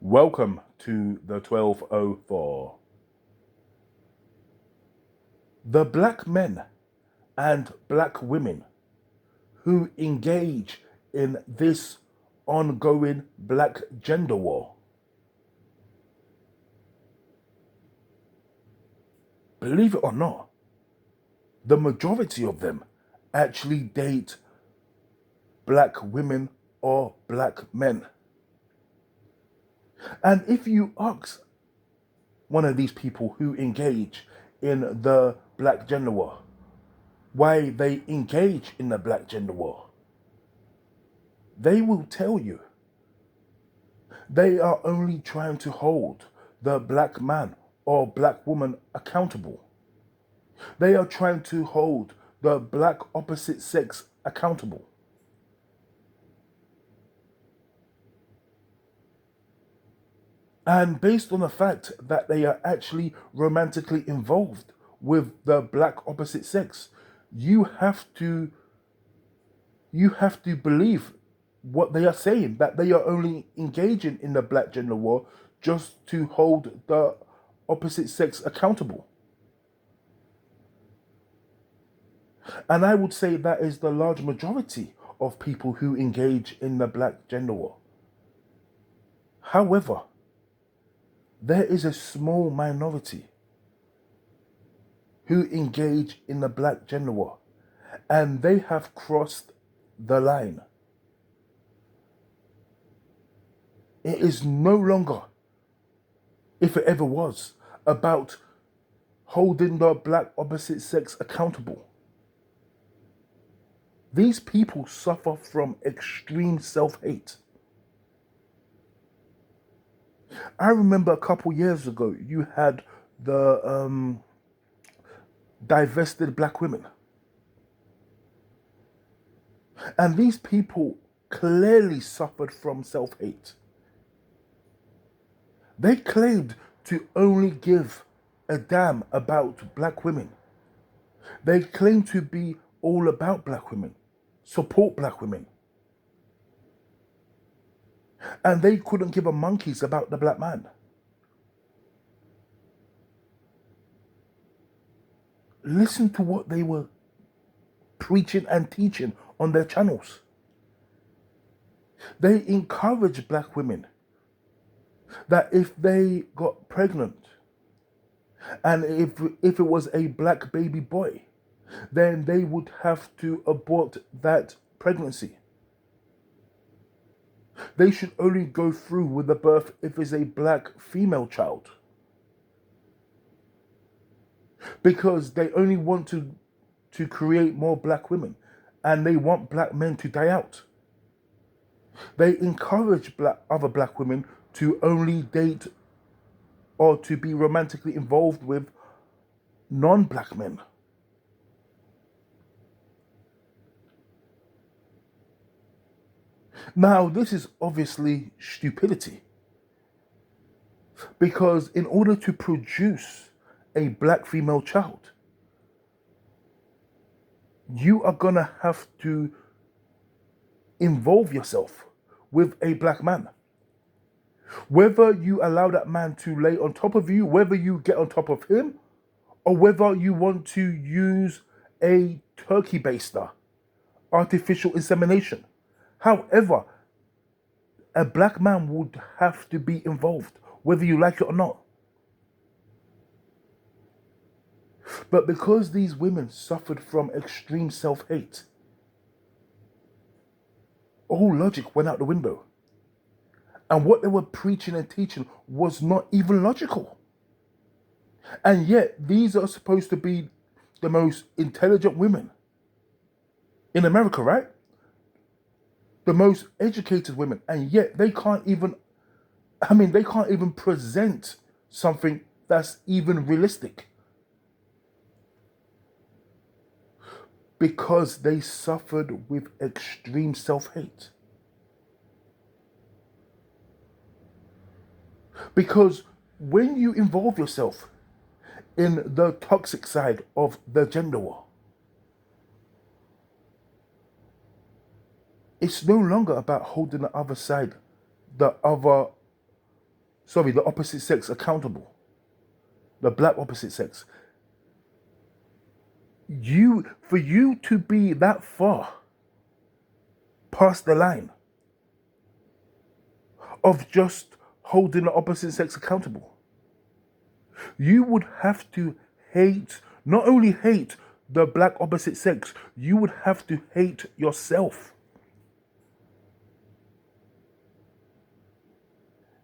Welcome to the 1204. The black men and black women who engage in this ongoing black gender war. Believe it or not, the majority of them actually date black women or black men. And if you ask one of these people who engage in the black gender war, why they engage in the black gender war, they will tell you they are only trying to hold the black man or black woman accountable. They are trying to hold the black opposite sex accountable. And based on the fact that they are actually romantically involved with the black opposite sex, you have to believe what they are saying, that they are only engaging in the black gender war just to hold the opposite sex accountable. And I would say that is the large majority of people who engage in the black gender war. However, there is a small minority who engage in the black gender war, and they have crossed the line. It is no longer, if it ever was, about holding the black opposite sex accountable. These people suffer from extreme self-hate. I remember a couple years ago, you had the divested black women. And these people clearly suffered from self-hate. They claimed to only give a damn about black women. They claimed to be all about black women, support black women. And they couldn't give a monkeys about the black man. Listen to what they were preaching and teaching on their channels. They encourage black women that if they got pregnant and if it was a black baby boy, then they would have to abort that pregnancy. They should only go through with the birth if it's a black female child. Because they only want to create more black women, and they want black men to die out. They encourage other black women to only date or to be romantically involved with non-black men. Now, this is obviously stupidity, because in order to produce a black female child, you are gonna have to involve yourself with a black man. Whether you allow that man to lay on top of you, whether you get on top of him, or whether you want to use a turkey baster, artificial insemination. However, a black man would have to be involved, whether you like it or not. But because these women suffered from extreme self-hate, all logic went out the window. And what they were preaching and teaching was not even logical. And yet, these are supposed to be the most intelligent women in America, right? The most educated women. And yet, they can't even present something that's even realistic. Because they suffered with extreme self-hate. Because when you involve yourself in the toxic side of the gender war, it's no longer about holding the other side, the other the opposite sex accountable, the black opposite sex. For you to be that far past the line of just holding the opposite sex accountable, you would have to not only hate the black opposite sex, you would have to hate yourself.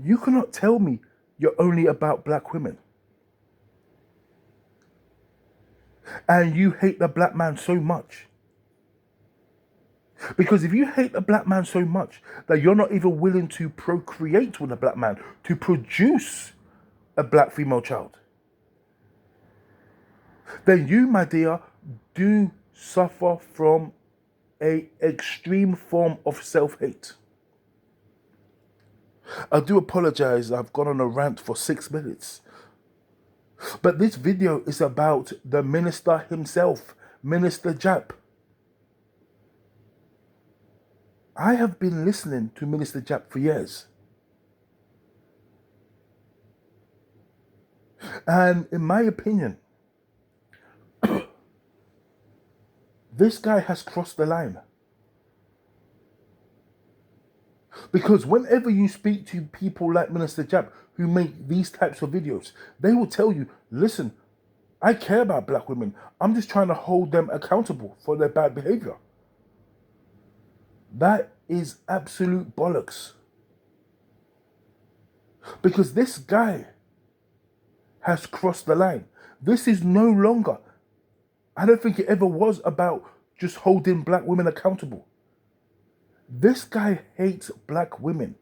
You cannot tell me you're only about black women and you hate the black man so much. Because if you hate the black man so much that you're not even willing to procreate with a black man, to produce a black female child, then you, my dear, do suffer from an extreme form of self-hate. I do apologize, I've gone on a rant for 6 minutes. But this video is about the minister himself, Minister Jap. I have been listening to Minister Jap for years. And in my opinion, this guy has crossed the line. Because whenever you speak to people like Minister Jap who make these types of videos, they will tell you, listen, I care about black women. I'm just trying to hold them accountable for their bad behavior. That is absolute bollocks. Because this guy has crossed the line. This is no longer, I don't think it ever was about just holding black women accountable. This guy hates black women.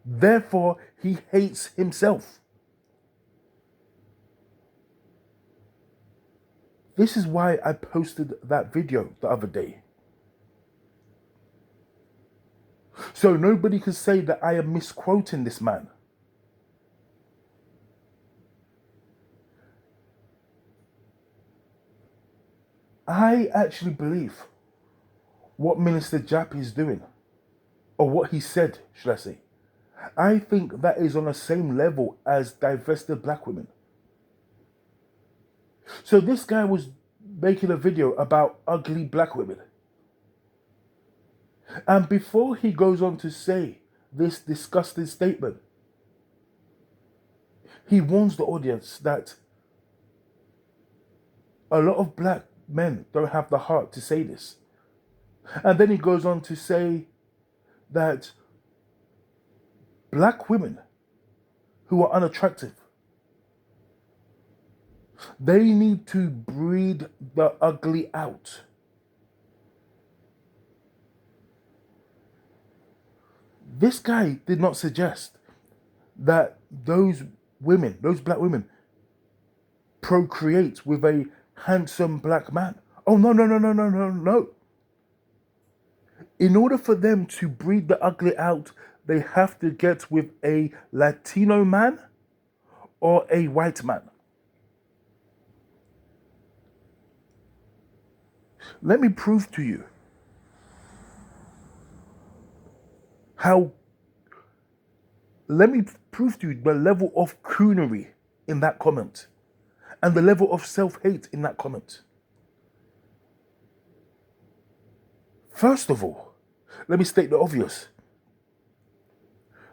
Therefore, he hates himself. This is why I posted that video the other day. So nobody can say that I am misquoting this man. I actually believe what Minister Jap is doing, or what he said, should I say. I think that is on the same level as divested black women. So this guy was making a video about ugly black women. And before he goes on to say this disgusting statement, he warns the audience that a lot of black men don't have the heart to say this. And then he goes on to say that black women who are unattractive, they need to breed the ugly out. This guy did not suggest that those black women, procreate with a handsome black man. Oh, no. In order for them to breed the ugly out, they have to get with a Latino man or a white man. Let me prove to you the level of coonery in that comment and the level of self-hate in that comment. First of all, let me state the obvious.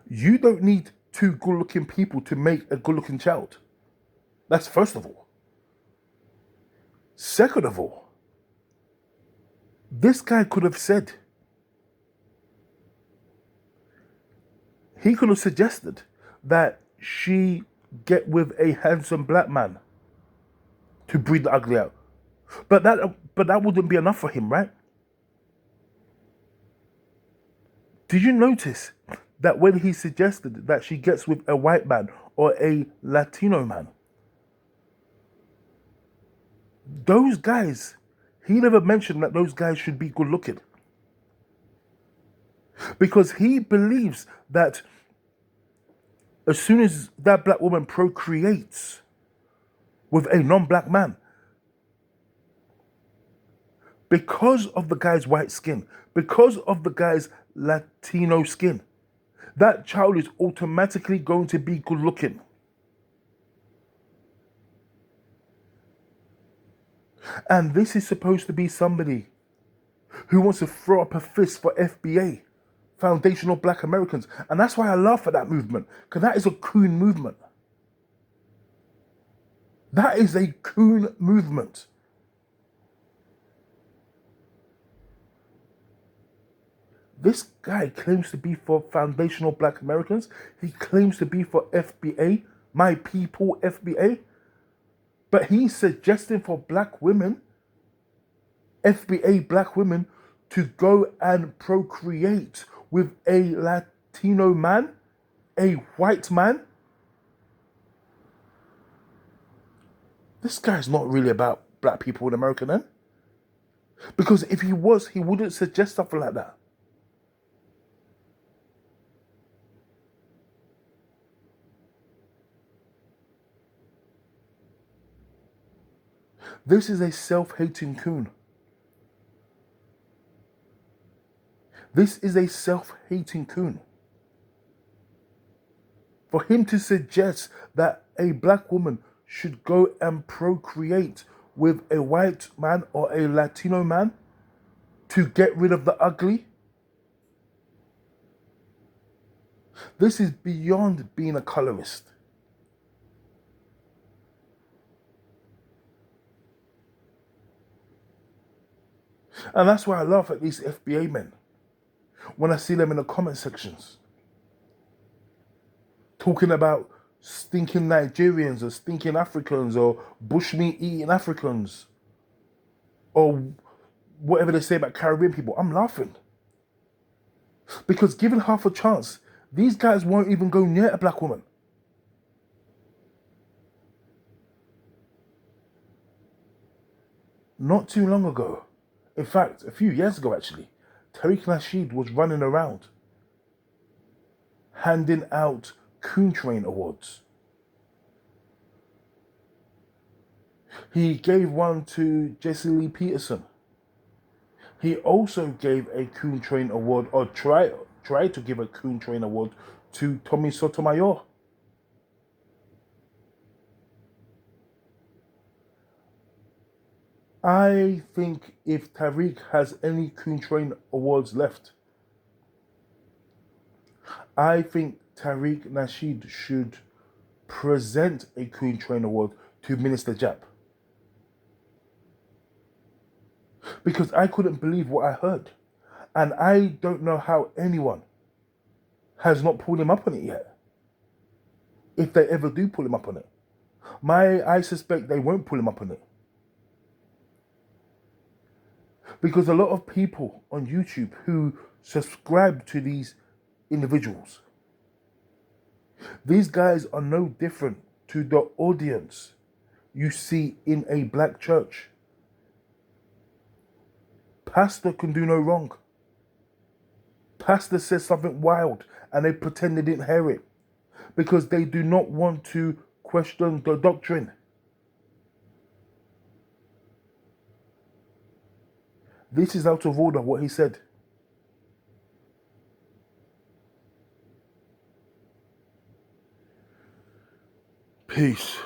You don't need two good-looking people to make a good-looking child. That's first of all. Second of all, this guy could have said, he could have suggested that she get with a handsome black man to breed the ugly out. But that wouldn't be enough for him, right? Did you notice that when he suggested that she gets with a white man or a Latino man, those guys, he never mentioned that those guys should be good looking. Because he believes that as soon as that black woman procreates with a non-black man, because of the guy's white skin, because of the guy's Latino skin, that child is automatically going to be good looking. And this is supposed to be somebody who wants to throw up a fist for FBA, Foundational Black Americans. And that's why I laugh at that movement, because that is a coon movement. That is a coon movement. This guy claims to be for Foundational Black Americans. He claims to be for FBA, My People FBA. But he's suggesting for black women, FBA black women, to go and procreate with a Latino man, a white man. This guy's not really about black people in America then. Because if he was, he wouldn't suggest something like that. This is a self-hating coon. This is a self-hating coon. For him to suggest that a black woman should go and procreate with a white man or a Latino man to get rid of the ugly, this is beyond being a colorist. And that's why I laugh at these FBA men when I see them in the comment sections talking about stinking Nigerians or stinking Africans or bushmeat eating Africans or whatever they say about Caribbean people. I'm laughing. Because given half a chance, these guys won't even go near a black woman. Not too long ago, in fact, a few years ago actually, Tariq Nasheed was running around handing out Coon Train Awards. He gave one to Jesse Lee Peterson. He also gave a Coon Train Award, or tried to give a Coon Train Award to Tommy Sotomayor. I think if Tariq has any Coon Train Awards left, I think Tariq Nasheed should present a Coon Train Award to Minister Jap. Because I couldn't believe what I heard. And I don't know how anyone has not pulled him up on it yet. If they ever do pull him up on it. I suspect they won't pull him up on it. Because a lot of people on YouTube who subscribe to these individuals, these guys are no different to the audience you see in a black church. Pastor can do no wrong. Pastor says something wild and they pretend they didn't hear it because they do not want to question the doctrine. This is out of order, what he said. Peace.